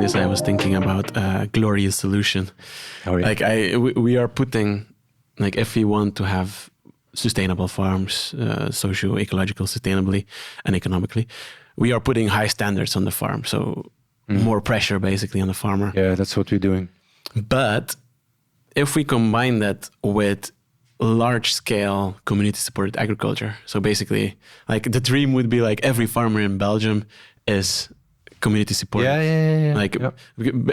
this, I was thinking about a glorious solution. Oh, yeah. Like we are putting, like if we want to have sustainable farms, socio-ecological, sustainably and economically, we are putting high standards on the farm. So more pressure basically on the farmer. Yeah, that's what we're doing. But if we combine that with large-scale community-supported agriculture, so basically, like the dream would be like every farmer in Belgium is community-supported. Yeah. Like,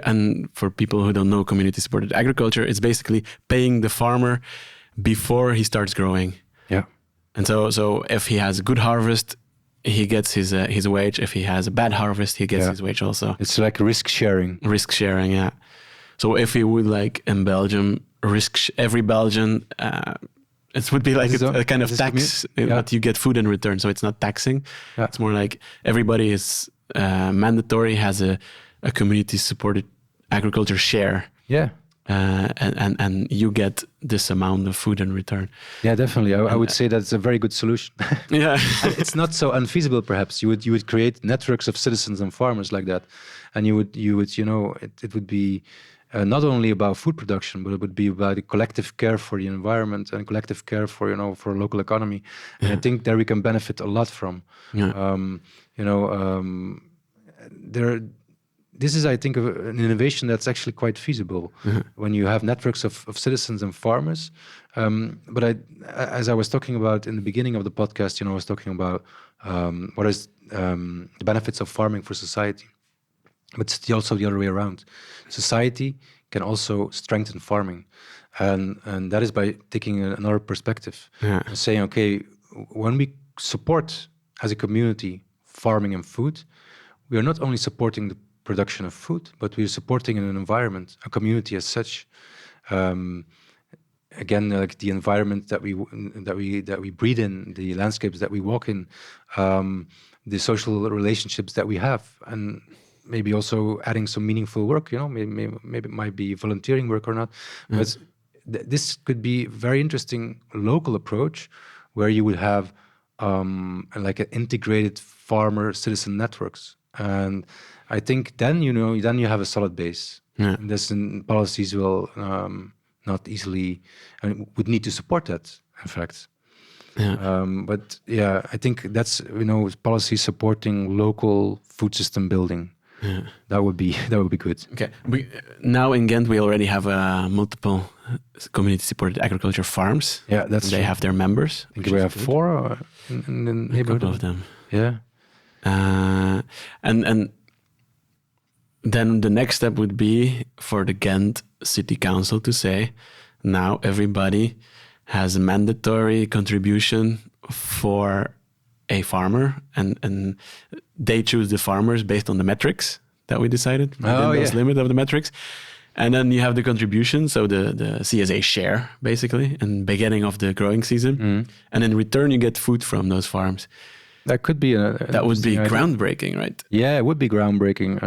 and for people who don't know community-supported agriculture, it's basically paying the farmer before he starts growing. Yeah. And so if he has a good harvest, he gets his wage. If he has a bad harvest, he gets his wage also. It's like risk sharing. Risk sharing, yeah. So if we would like in Belgium every Belgian, it would be like a kind of tax, but you get food in return. So it's not taxing. Yeah. It's more like everybody is mandatory, has a community supported agriculture share. Yeah. And you get this amount of food in return. Yeah, definitely. I would say that's a very good solution. Yeah. It's not so unfeasible, perhaps. You would create networks of citizens and farmers like that. And you would it would be not only about food production, but it would be about the collective care for the environment and collective care for, for local economy. And I think there we can benefit a lot from. Yeah. This is, I think, an innovation that's actually quite feasible when you have networks of citizens and farmers. But as I was talking about in the beginning of the podcast, I was talking about what is the benefits of farming for society. But it's also the other way around. Society can also strengthen farming. And that is by taking another perspective. Yeah. And saying, okay, when we support as a community farming and food, we are not only supporting the production of food, but we're supporting an environment, a community as such. Again, like the environment that we breathe in, the landscapes that we walk in, the social relationships that we have, and maybe also adding some meaningful work. Maybe it might be volunteering work or not, but this could be a very interesting local approach where you would have like an integrated farmer citizen networks. And I think then you have a solid base. Yeah. And this policies will not easily and would need to support that. In fact, but yeah, I think that's policies supporting local food system building. Yeah. That would be good. Okay. Now in Ghent we already have multiple community supported agriculture farms. Yeah, that's they true. have their members. I think we have 4 in the neighborhood. A couple of them. Yeah. And then the next step would be for the Ghent City Council to say, now everybody has a mandatory contribution for a farmer, and they choose the farmers based on the metrics that we decided within those limit of the metrics. And then you have the contribution, so the CSA Share, basically, in beginning of the growing season. Mm. And in return, you get food from those farms. That could be that would be groundbreaking, right? Yeah, it would be groundbreaking.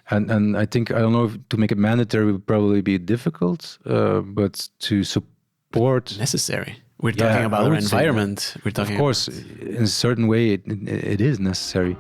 And I think, I don't know, if to make it mandatory would probably be difficult, but to support... Necessary. We're talking about our environment. We're talking, of course, in a certain way, it is necessary.